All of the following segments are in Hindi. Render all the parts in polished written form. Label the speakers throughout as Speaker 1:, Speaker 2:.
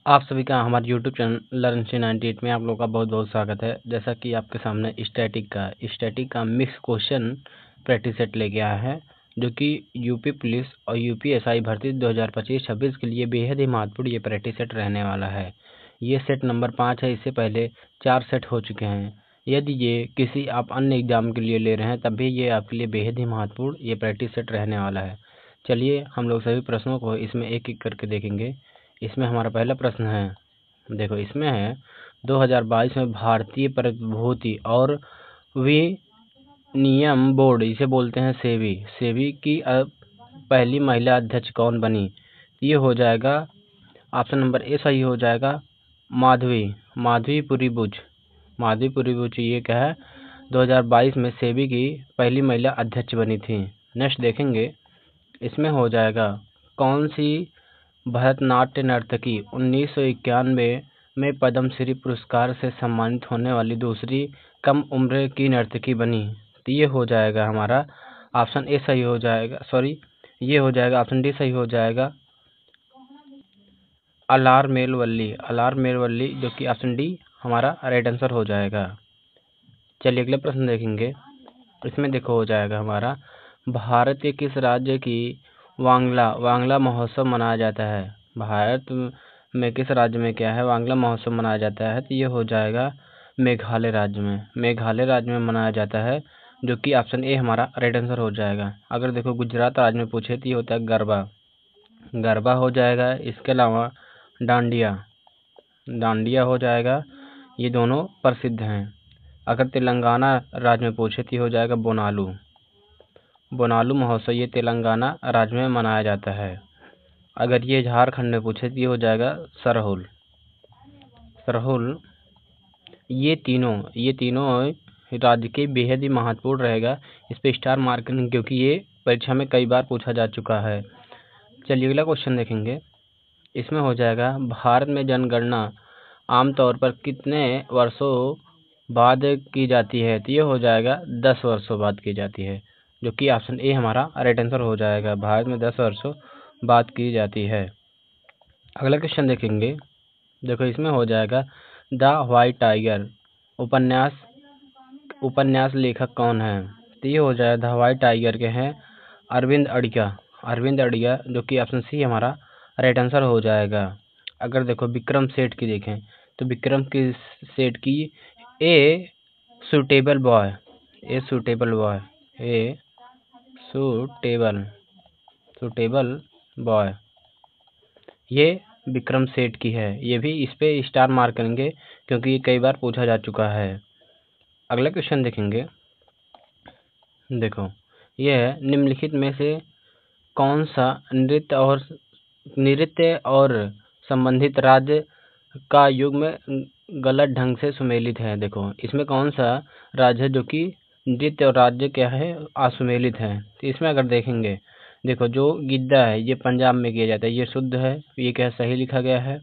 Speaker 1: आप सभी का हमारे यूट्यूब चैनल लर्न98 में आप लोगों का बहुत बहुत स्वागत है। जैसा कि आपके सामने स्टैटिक का मिक्स क्वेश्चन प्रैक्टिस सेट लेके आया है, जो कि यूपी पुलिस और यूपीएसआई भर्ती 2025-26 के लिए बेहद ही महत्वपूर्ण ये प्रैक्टिस सेट रहने वाला है। ये सेट नंबर 5 है। इससे पहले 4 सेट हो चुके हैं। यदि ये किसी आप अन्य एग्जाम के लिए ले रहे हैं तब भी ये आपके लिए बेहद ही महत्वपूर्ण ये प्रैक्टिस सेट रहने वाला है। चलिए हम लोग सभी प्रश्नों को इसमें एक एक करके देखेंगे। इसमें हमारा पहला प्रश्न है, देखो इसमें है 2022 में भारतीय प्रतिभूति और विनियम बोर्ड, इसे बोलते हैं सेबी की पहली महिला अध्यक्ष कौन बनी? ये हो जाएगा ऑप्शन नंबर ए सही हो जाएगा, माधवी पुरी बुच। ये क्या है, 2022 में सेबी की पहली महिला अध्यक्ष बनी थी। नेक्स्ट देखेंगे, इसमें हो जाएगा कौन सी भरतनाट्य नर्तकी 1991 में पद्मश्री पुरस्कार से सम्मानित होने वाली दूसरी कम उम्र की नर्तकी बनी? तो ये हो जाएगा हमारा ऑप्शन ए सही हो जाएगा, ये हो जाएगा ऑप्शन डी सही हो जाएगा, अलार मेलवल्ली, जो कि ऑप्शन डी हमारा राइट आंसर हो जाएगा। चलिए अगले प्रश्न देखेंगे। इसमें देखो हो जाएगा हमारा, भारत के किस राज्य की वांगला महोत्सव मनाया जाता है? भारत में किस राज्य में क्या है वांगला महोत्सव मनाया जाता है? तो ये हो जाएगा मेघालय राज्य में मनाया जाता है, जो कि ऑप्शन ए हमारा राइट आंसर हो जाएगा। अगर देखो गुजरात राज्य में पूछे तो ये होता है गरबा हो जाएगा। इसके अलावा डांडिया हो जाएगा। ये दोनों प्रसिद्ध हैं। अगर तेलंगाना राज्य में पूछे तो हो जाएगा बोनालू महोत्सव, ये तेलंगाना राज्य में मनाया जाता है। अगर ये झारखंड में पूछे तो हो जाएगा सरहुल। ये तीनों राज्य के बेहद ही महत्वपूर्ण रहेगा। इस पे स्टार मार्किंग, क्योंकि ये परीक्षा में कई बार पूछा जा चुका है। चलिए अगला क्वेश्चन देखेंगे। इसमें हो जाएगा, भारत में जनगणना आमतौर पर कितने वर्षों बाद की जाती है? तो ये हो जाएगा 10 वर्षों बाद की जाती है, जो कि ऑप्शन ए हमारा राइट आंसर हो जाएगा। भारत में 10 वर्षों बाद की जाती है। अगला क्वेश्चन देखेंगे। देखो इसमें हो जाएगा, द व्हाइट टाइगर उपन्यास लेखक कौन है? तो ये हो जाएगा द व्हाइट टाइगर के हैं अरविंद अड़िगा, जो कि ऑप्शन सी हमारा राइट आंसर हो जाएगा। अगर देखो विक्रम सेठ की देखें तो विक्रम की सेठ की ए सूटेबल बॉय, ये विक्रम सेठ की है। ये भी इस पे स्टार मार्क करेंगे, क्योंकि ये कई बार पूछा जा चुका है। अगला क्वेश्चन देखेंगे। देखो ये है, निम्नलिखित में से कौन सा नृत्य और संबंधित राज्य का युग्म गलत ढंग से सुमेलित है? देखो इसमें कौन सा राज्य है जो कि नृत्य और राज्य क्या है असुमेलित है? तो इसमें अगर देखेंगे, देखो जो गिद्दा है ये पंजाब में किया जाता है, ये शुद्ध है, ये क्या सही लिखा गया है।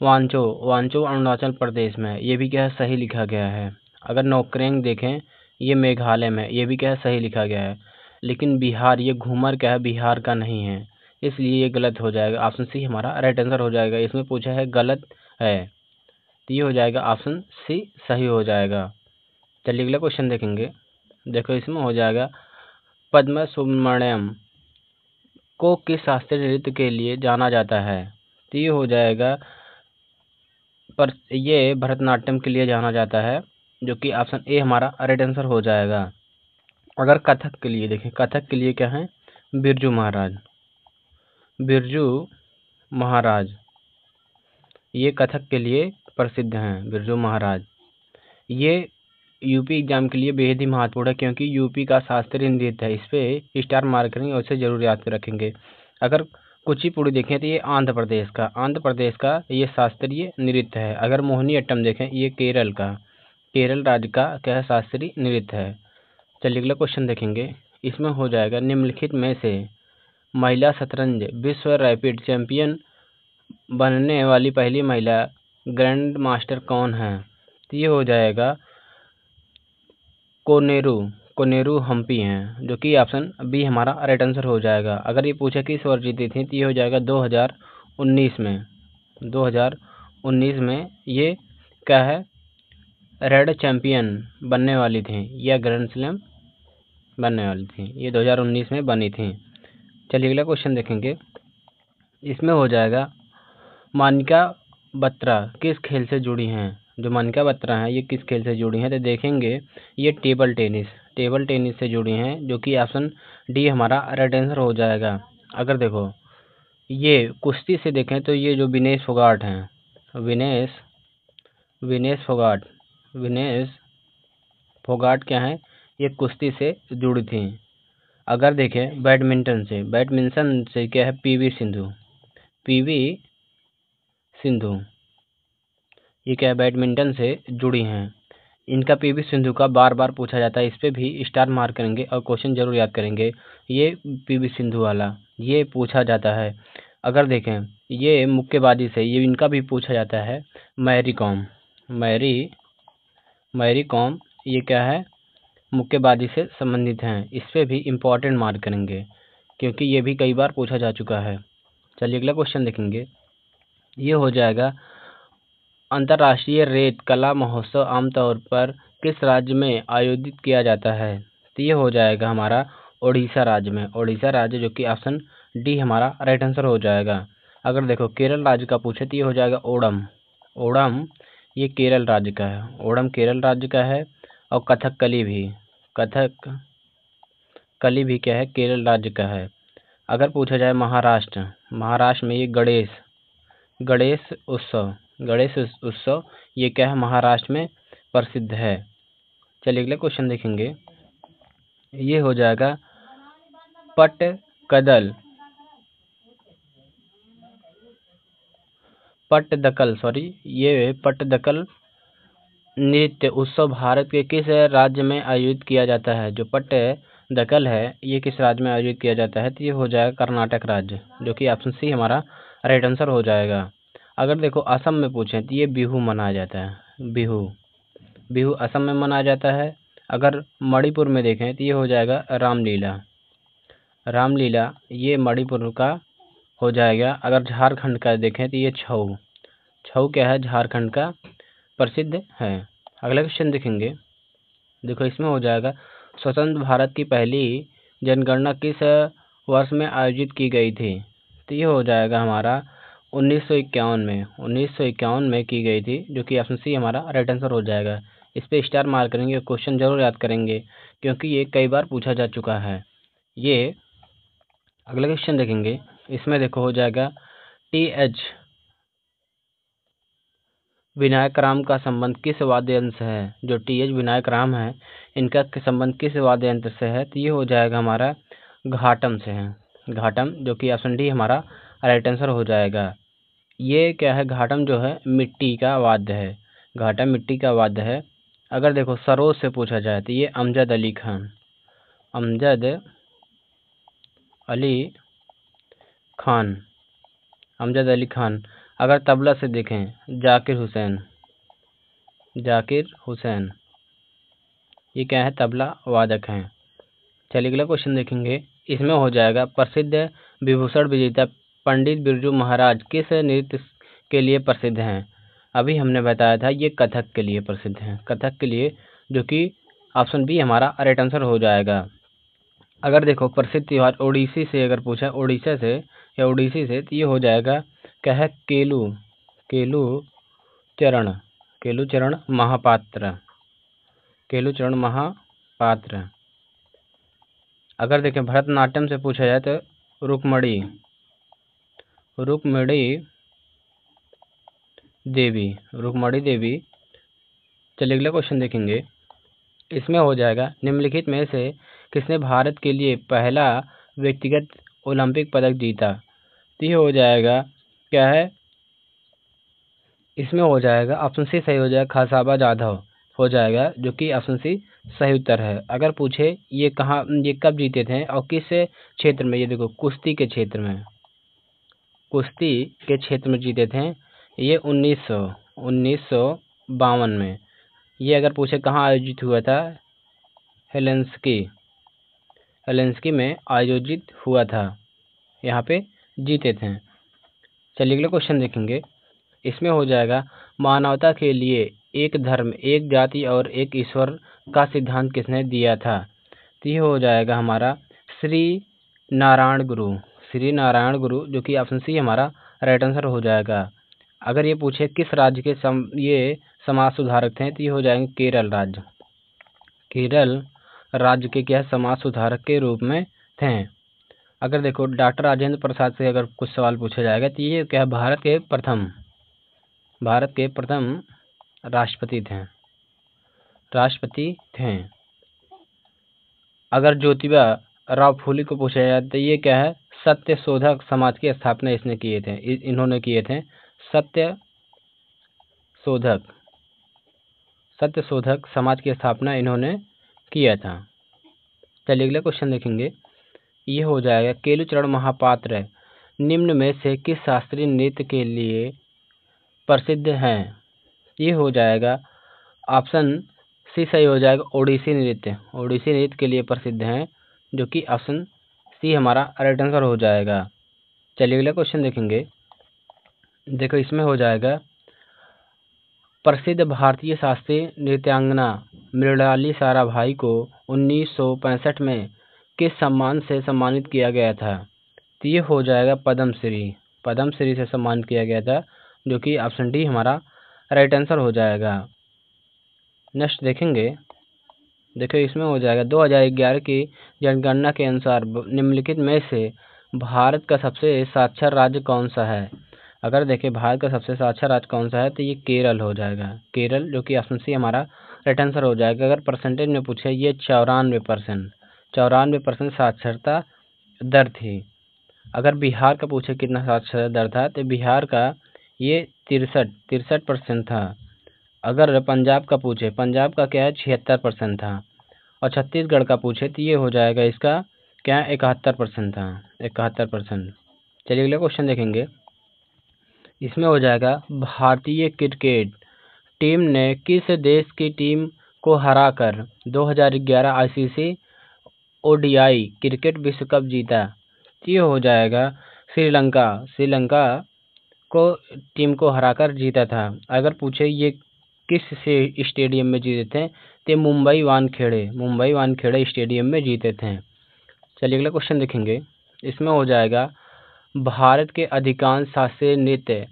Speaker 1: वांचो अरुणाचल प्रदेश में, ये भी क्या है सही लिखा गया है। अगर नोक्रेंग देखें, ये मेघालय में, ये भी क्या है सही लिखा गया है। लेकिन बिहार, ये घूमर क्या है बिहार का नहीं है, इसलिए ये गलत हो जाएगा। ऑप्शन सी हमारा राइट आंसर हो जाएगा। इसमें पूछा है गलत है, तो ये हो जाएगा ऑप्शन सी सही हो जाएगा। चलिए अगला क्वेश्चन देखेंगे। देखो इसमें हो जाएगा, पद्मा सुब्रमण्यम को किस शास्त्रीय नृत्य के लिए जाना जाता है? तो ये हो जाएगा, पर ये भरतनाट्यम के लिए जाना जाता है, जो कि ऑप्शन ए हमारा राइट आंसर हो जाएगा। अगर कथक के लिए देखें, कथक के लिए क्या है बिरजू महाराज, ये कथक के लिए प्रसिद्ध हैं बिरजू महाराज। ये यूपी एग्जाम के लिए बेहद ही महत्वपूर्ण है, क्योंकि यूपी का शास्त्रीय नृत्य है। इस पे स्टार मार्क करेंगे और इसे जरूर याद रखेंगे। अगर कुचिपुड़ी देखें तो ये आंध्र प्रदेश का ये शास्त्रीय नृत्य है। अगर मोहिनी अट्टम देखें, ये केरल राज्य का क्या है शास्त्रीय नृत्य है। चलिए अगला क्वेश्चन देखेंगे। इसमें हो जाएगा, निम्नलिखित में से महिला शतरंज विश्व रैपिड चैंपियन बनने वाली पहली महिला ग्रैंड मास्टर कौन है? तो ये हो जाएगा कोनेरू हम्पी हैं, जो कि ऑप्शन बी हमारा राइट आंसर हो जाएगा। अगर ये पूछे किस वर्ष जीती थी तो ये हो जाएगा 2019 में। 2019 में ये क्या है, रेड चैंपियन बनने वाली थी या ग्रैंड स्लैम बनने वाली थी, ये 2019 में बनी थी। चलिए अगला क्वेश्चन देखेंगे। इसमें हो जाएगा मानिका बत्रा किस खेल से जुड़ी हैं। जो मानिका बत्रा हैं ये किस खेल से जुड़ी हैं, तो देखेंगे ये टेबल टेनिस से जुड़ी हैं, जो कि ऑप्शन डी हमारा राइट आंसर हो जाएगा। अगर देखो ये कुश्ती से देखें तो ये जो विनेश फोगाट हैं, विनेश फोगाट क्या हैं, ये कुश्ती से जुड़ी थी। अगर देखें बैडमिंटन से क्या है, पीवी सिंधु ये क्या है, बैडमिंटन से जुड़ी हैं। इनका पीवी सिंधु का बार बार पूछा जाता है, इस पे भी स्टार मार्क करेंगे और क्वेश्चन जरूर याद करेंगे। ये पीवी सिंधु वाला ये पूछा जाता है। अगर देखें ये मुक्केबाजी से ये इनका भी पूछा जाता है। मैरी कॉम ये क्या है, मुक्केबाजी से संबंधित हैं, इस पे भी इम्पोर्टेंट मार्क करेंगे क्योंकि ये भी कई बार पूछा जा चुका है। चलिए अगला क्वेश्चन देखेंगे। ये हो जाएगा अंतर्राष्ट्रीय रेत कला महोत्सव आमतौर पर किस राज्य में आयोजित किया जाता है। तो ये हो जाएगा हमारा ओडिशा राज्य, जो कि ऑप्शन डी हमारा राइट आंसर हो जाएगा। अगर देखो केरल राज्य का पूछे तो ये हो जाएगा ओणम ये केरल राज्य का है। और कथकली भी क्या है, केरल राज्य का है। अगर पूछा जाए महाराष्ट्र में ये गणेश उत्सव ये क्या है, महाराष्ट्र में प्रसिद्ध है। चलिए अगले क्वेश्चन देखेंगे। ये हो जाएगा पट्टदकल नृत्य उत्सव भारत के किस राज्य में आयोजित किया जाता है। जो पट्टदकल है ये किस राज्य में आयोजित किया जाता है, तो ये हो जाएगा कर्नाटक राज्य, जो कि ऑप्शन सी हमारा राइट आंसर हो जाएगा। अगर देखो असम में पूछें तो ये बिहू मनाया जाता है, बिहू असम में मनाया जाता है। अगर मणिपुर में देखें तो ये हो जाएगा रामलीला ये मणिपुर का हो जाएगा। अगर झारखंड का देखें तो ये छऊ क्या है, झारखंड का प्रसिद्ध है। अगला क्वेश्चन देखेंगे। देखो इसमें हो जाएगा स्वतंत्र भारत की पहली जनगणना किस वर्ष में आयोजित की गई थी। तो ये हो जाएगा हमारा 1951 में की गई थी, जो कि ऑप्शन सी हमारा राइट आंसर हो जाएगा। इस पे स्टार मार्क करेंगे, क्वेश्चन जरूर याद करेंगे क्योंकि ये कई बार पूछा जा चुका है। ये अगला क्वेश्चन देखेंगे। इसमें देखो हो जाएगा टी.एच. विनायक राम का संबंध किस वाद्य यंत्र से है। जो टी.एच. विनायक राम है इनका संबंध किस वाद्य यंत्र से है, तो ये हो जाएगा हमारा घाटम से है, जो कि ऑप्शन डी हमारा राइट आंसर हो जाएगा। ये क्या है, घाटम जो है मिट्टी का वाद्य है। अगर देखो सरोद से पूछा जाए तो ये अमजद अली खान। अगर तबला से देखें जाकिर हुसैन ये क्या है, तबला वादक हैं। चलिए अगला क्वेश्चन देखेंगे। इसमें हो जाएगा प्रसिद्ध विभूषण विजेता पंडित बिरजू महाराज किस नृत्य के लिए प्रसिद्ध हैं। अभी हमने बताया था ये कथक के लिए प्रसिद्ध हैं, जो कि ऑप्शन बी हमारा राइट आंसर हो जाएगा। अगर देखो प्रसिद्ध त्योहार ओडिसी से अगर पूछा ओडिशा से या ओडिसी से तो ये हो जाएगा क्या है, केलू चरण महापात्र। अगर देखें भरतनाट्यम से पूछा जाए तो रुक्मणी देवी। चलिए अगला क्वेश्चन देखेंगे। इसमें हो जाएगा निम्नलिखित में से किसने भारत के लिए पहला व्यक्तिगत ओलंपिक पदक जीता। तो ये हो जाएगा क्या है, इसमें हो जाएगा ऑप्शन सी सही हो जाएगा, खासाबा जाधव हो जाएगा, जो कि ऑप्शन सी सही उत्तर है। अगर पूछे ये कब जीते थे और किस क्षेत्र में, ये देखो कुश्ती के क्षेत्र में जीते थे। ये 1952 में। ये अगर पूछे कहाँ आयोजित हुआ था, हेलेंस्की में आयोजित हुआ था, यहाँ पे जीते थे। चलिए अगला क्वेश्चन देखेंगे। इसमें हो जाएगा मानवता के लिए एक धर्म, एक जाति और एक ईश्वर का सिद्धांत किसने दिया था? तो ये हो जाएगा हमारा श्री नारायण गुरु। श्री नारायण गुरु, जो कि ऑप्शन सी हमारा राइट आंसर हो जाएगा। अगर ये पूछे किस राज्य के ये समाज सुधारक थे, तो ये हो जाएंगे केरल राज्य। केरल राज्य के क्या समाज सुधारक के रूप में थे। अगर देखो डॉक्टर राजेंद्र प्रसाद से अगर कुछ सवाल पूछा जाएगा, तो ये क्या भारत के प्रथम राष्ट्रपति थे। अगर ज्योतिबा राव फूले को पूछा जाए तो ये क्या है, सत्य शोधक समाज की स्थापना इन्होंने किए थे। सत्य शोधक समाज की स्थापना इन्होंने किया था। चलिए अगला क्वेश्चन देखेंगे। ये हो जाएगा केलुचरण महापात्र निम्न में से किस शास्त्रीय नृत्य के लिए प्रसिद्ध हैं? ये हो जाएगा ऑप्शन सी सही हो जाएगा, ओडिसी नृत्य के लिए प्रसिद्ध हैं, जो कि ऑप्शन सी हमारा राइट आंसर हो जाएगा। चलिए अगला क्वेश्चन देखेंगे। देखो इसमें हो जाएगा प्रसिद्ध भारतीय शास्त्रीय नृत्यांगना मृणाली साराभाई को 1965 में किस सम्मान से सम्मानित किया गया था? तो ये हो जाएगा पद्मश्री से सम्मानित किया गया था, जो कि ऑप्शन डी हमारा राइट आंसर हो जाएगा। नेक्स्ट देखेंगे। देखो इसमें हो जाएगा 2011 की जनगणना के अनुसार निम्नलिखित में से भारत का सबसे साक्षर राज्य कौन सा है? अगर देखें भारत का सबसे साक्षर राज्य कौन सा है, तो ये केरल हो जाएगा। केरल, जो कि ऑप्शन सी हमारा राइट आंसर हो जाएगा। अगर परसेंटेज में पूछे, ये 94% साक्षरता दर थी। अगर बिहार का पूछे कितना साक्षरता दर था, तो बिहार का ये 63% था। अगर पंजाब का पूछे, पंजाब का क्या है 76% था। और छत्तीसगढ़ का पूछे तो ये हो जाएगा इसका क्या 71% था, 71%। चलिए अगला क्वेश्चन देखेंगे। इसमें हो जाएगा भारतीय क्रिकेट टीम ने किस देश की टीम को हराकर 2011 आईसीसी ओडीआई क्रिकेट विश्व कप जीता? ये हो जाएगा श्रीलंका को टीम को हराकर जीता था। अगर पूछे ये किस से स्टेडियम में जीते थे, तो मुंबई वानखेड़े स्टेडियम में जीते थे। चलिए अगला क्वेश्चन देखेंगे। इसमें हो जाएगा भारत के अधिकांश शास्त्रीय नृत्य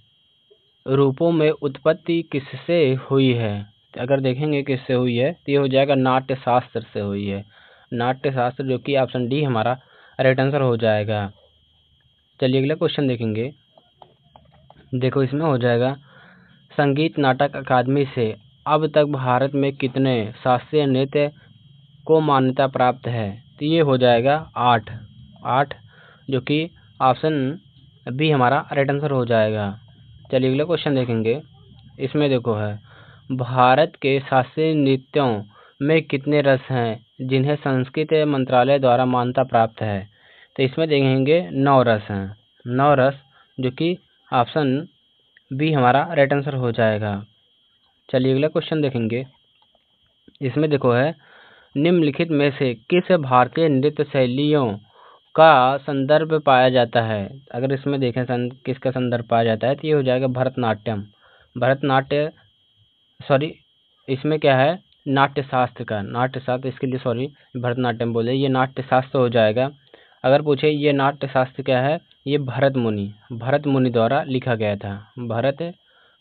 Speaker 1: रूपों में उत्पत्ति किससे हुई है? अगर देखेंगे किससे हुई है, तो ये हो जाएगा नाट्य शास्त्र से हुई है। नाट्य शास्त्र, जो कि ऑप्शन डी हमारा राइट आंसर हो जाएगा। चलिए अगला क्वेश्चन देखेंगे। देखो इसमें हो जाएगा संगीत नाटक अकादमी से अब तक भारत में कितने शास्त्रीय नृत्य को मान्यता प्राप्त है? तो ये हो जाएगा 8, जो कि ऑप्शन बी हमारा राइट आंसर हो जाएगा। चलिए अगला क्वेश्चन देखेंगे। इसमें देखो है भारत के शास्त्रीय नृत्यों में कितने रस हैं जिन्हें संस्कृत मंत्रालय द्वारा मान्यता प्राप्त है? तो इसमें देखेंगे 9 रस हैं, 9 रस, जो कि ऑप्शन बी हमारा राइट आंसर हो जाएगा। चलिए अगला क्वेश्चन देखेंगे। इसमें देखो है निम्नलिखित में से किस भारतीय नृत्य शैलियों का संदर्भ पाया जाता है? अगर इसमें देखें किसका संदर्भ पाया जाता है, तो ये हो जाएगा इसमें क्या है नाट्यशास्त्र, इसके लिए सॉरी भरतनाट्यम बोले, ये नाट्यशास्त्र हो जाएगा। अगर पूछे ये नाट्यशास्त्र क्या है, ये भरत मुनि द्वारा लिखा गया था। भरत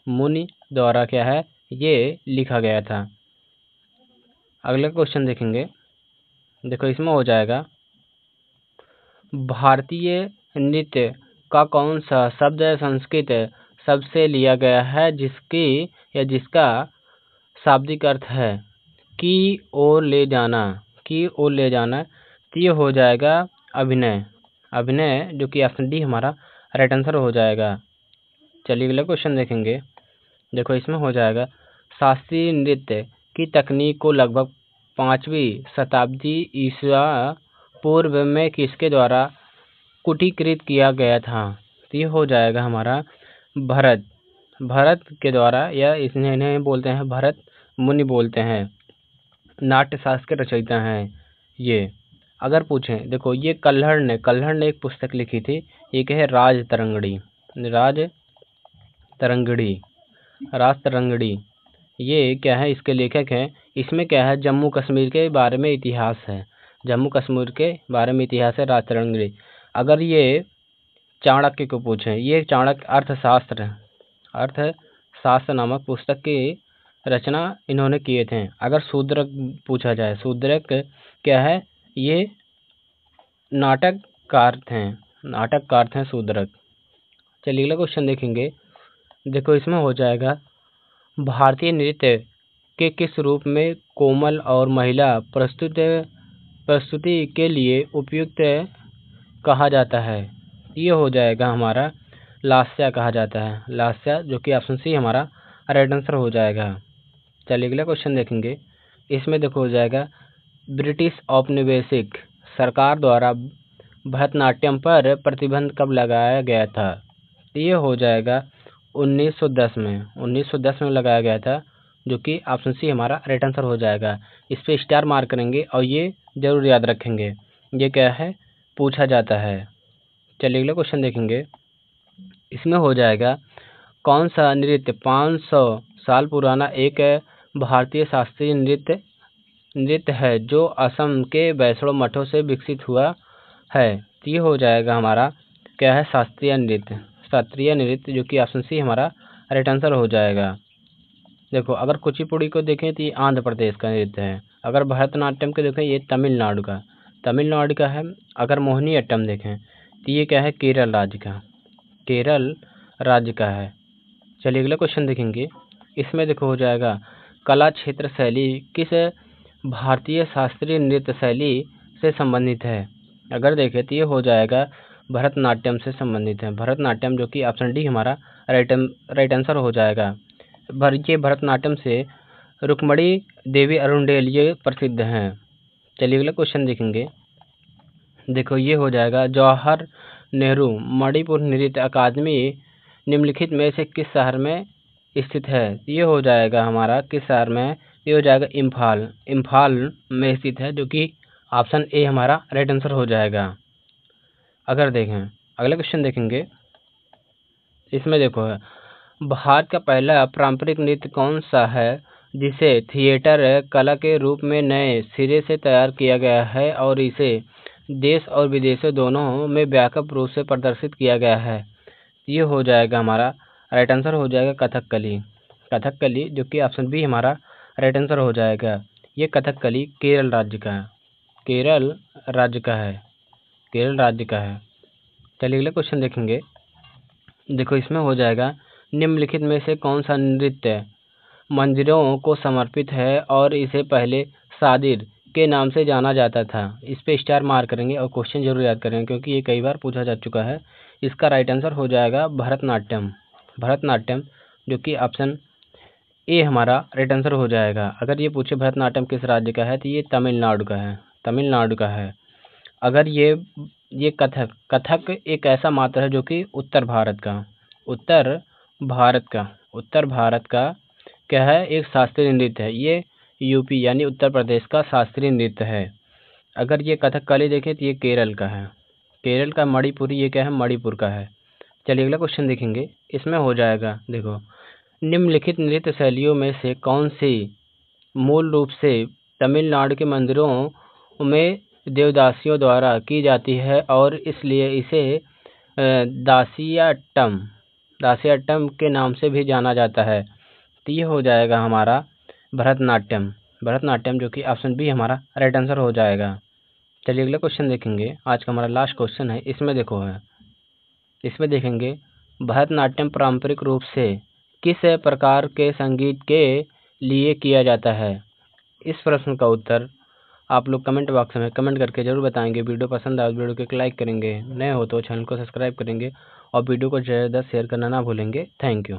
Speaker 1: मुनि द्वारा क्या है, ये लिखा गया था। अगला क्वेश्चन देखेंगे। देखो इसमें हो जाएगा भारतीय नृत्य का कौन सा शब्द संस्कृत शब्द से लिया गया है जिसका शाब्दिक अर्थ है की ओर ले जाना। तो ये हो जाएगा अभिनय, जो कि ऑप्शन डी हमारा राइट आंसर हो जाएगा। चलिए अगला क्वेश्चन देखेंगे। देखो इसमें हो जाएगा शास्त्रीय नृत्य की तकनीक को लगभग 5वीं शताब्दी ईसा पूर्व में किसके द्वारा कुटीकृत किया गया था? तो ये हो जाएगा हमारा भरत के द्वारा, या इन्हें बोलते हैं भरत मुनि बोलते हैं, नाट्यशास्त्र के रचयिता हैं ये। अगर पूछें देखो ये कल्हड़ ने एक पुस्तक लिखी थी, ये क्या है राज तरंगड़ी, रास तरंगड़ी, ये क्या है, इसके लेखक हैं। इसमें क्या है, जम्मू कश्मीर के बारे में इतिहास है, जम्मू कश्मीर के बारे में इतिहास है रास तरंगड़ी। अगर ये चाणक्य को पूछें, ये चाणक्य अर्थशास्त्र नामक पुस्तक की रचना इन्होंने किए थे। अगर शूद्रक पूछा जाए, शूद्रक क्या है, ये नाटककार थे शूद्रक। चलिए अगला क्वेश्चन देखेंगे। देखो इसमें हो जाएगा, भारतीय नृत्य के किस रूप में कोमल और महिला प्रस्तुति के लिए उपयुक्त कहा जाता है? ये हो जाएगा हमारा लास्या कहा जाता है, लास्या, जो कि ऑप्शन सी हमारा राइट आंसर हो जाएगा। चलिए अगला क्वेश्चन देखेंगे। इसमें देखो हो जाएगा, ब्रिटिश औपनिवेशिक सरकार द्वारा भरतनाट्यम पर प्रतिबंध कब लगाया गया था? ये हो जाएगा 1910 में लगाया गया था, जो कि ऑप्शन सी हमारा राइट आंसर हो जाएगा। इस पे स्टार मार्क करेंगे और ये जरूर याद रखेंगे, ये क्या है, पूछा जाता है। चलिए अगला क्वेश्चन देखेंगे। इसमें हो जाएगा, कौन सा नृत्य 500 साल पुराना एक भारतीय शास्त्रीय नृत्य है जो असम के वैष्णो मठों से विकसित हुआ है? तो ये हो जाएगा हमारा क्या है, शास्त्रीय नृत्य, जो कि ऑप्शन सी हमारा राइट आंसर हो जाएगा। देखो अगर कुचिपुड़ी को देखें तो ये आंध्र प्रदेश का नृत्य है। अगर भरतनाट्यम को देखें, ये तमिलनाडु का है। अगर मोहिनीअट्टम देखें तो ये क्या है, केरल राज्य का है। चलिए अगला क्वेश्चन देखेंगे। इसमें देखो हो जाएगा, कला क्षेत्र शैली किस भारतीय शास्त्रीय नृत्य शैली से संबंधित है? अगर देखें तो ये हो जाएगा भरतनाट्यम से संबंधित है, भरतनाट्यम, जो कि ऑप्शन डी हमारा राइट आंसर हो जाएगा। ये भरतनाट्यम से रुक्मणी देवी अरुंडेल ये प्रसिद्ध हैं। चलिए अगला क्वेश्चन देखेंगे। देखो ये हो जाएगा, जवाहर नेहरू मणिपुर नृत्य अकादमी निम्नलिखित में से किस शहर में स्थित है? ये हो जाएगा हमारा किस शहर में, ये हो जाएगा इम्फाल में स्थित है, जो कि ऑप्शन ए हमारा राइट आंसर हो जाएगा। अगर देखें अगला क्वेश्चन देखेंगे। इसमें देखो है, भारत का पहला पारंपरिक नृत्य कौन सा है जिसे थिएटर कला के रूप में नए सिरे से तैयार किया गया है और इसे देश और विदेशों दोनों में व्यापक रूप से प्रदर्शित किया गया है? ये हो जाएगा हमारा राइट आंसर हो जाएगा कथकली, जो कि ऑप्शन बी हमारा राइट आंसर हो जाएगा। ये कथकली केरल राज्य का है। चलिए अगला क्वेश्चन देखेंगे। देखो इसमें हो जाएगा, निम्नलिखित में से कौन सा नृत्य मंदिरों को समर्पित है और इसे पहले सादिर के नाम से जाना जाता था? इस पे स्टार मार्क करेंगे और क्वेश्चन जरूर याद करेंगे, क्योंकि ये कई बार पूछा जा चुका है। इसका राइट आंसर हो जाएगा भरतनाट्यम, जो कि ऑप्शन ए हमारा राइट आंसर हो जाएगा। अगर ये पूछे भरतनाट्यम किस राज्य का है, तो ये तमिलनाडु का है। अगर ये कथक एक ऐसा मात्र है जो कि उत्तर भारत का क्या है, एक शास्त्रीय नृत्य है। ये यूपी यानी उत्तर प्रदेश का शास्त्रीय नृत्य है। अगर ये कथकली देखें तो ये केरल का मणिपुरी, ये क्या है, मणिपुर का है। चलिए अगला क्वेश्चन देखेंगे। इसमें हो जाएगा, देखो निम्नलिखित नृत्य शैलियों में से कौन सी मूल रूप से तमिलनाडु के मंदिरों में देवदासियों द्वारा की जाती है और इसलिए इसे दासियाट्टम के नाम से भी जाना जाता है? तो ये हो जाएगा हमारा भरतनाट्यम, जो कि ऑप्शन बी हमारा राइट आंसर हो जाएगा। चलिए अगला क्वेश्चन देखेंगे। आज का हमारा लास्ट क्वेश्चन है। इसमें देखेंगे, भरतनाट्यम पारंपरिक रूप से किस प्रकार के संगीत के लिए किया जाता है? इस प्रश्न का उत्तर आप लोग कमेंट बॉक्स में कमेंट करके जरूर बताएंगे। वीडियो पसंद आए तो वीडियो को एक लाइक करेंगे, नए हो तो चैनल को सब्सक्राइब करेंगे और वीडियो को ज़्यादा शेयर करना ना भूलेंगे। Thank you.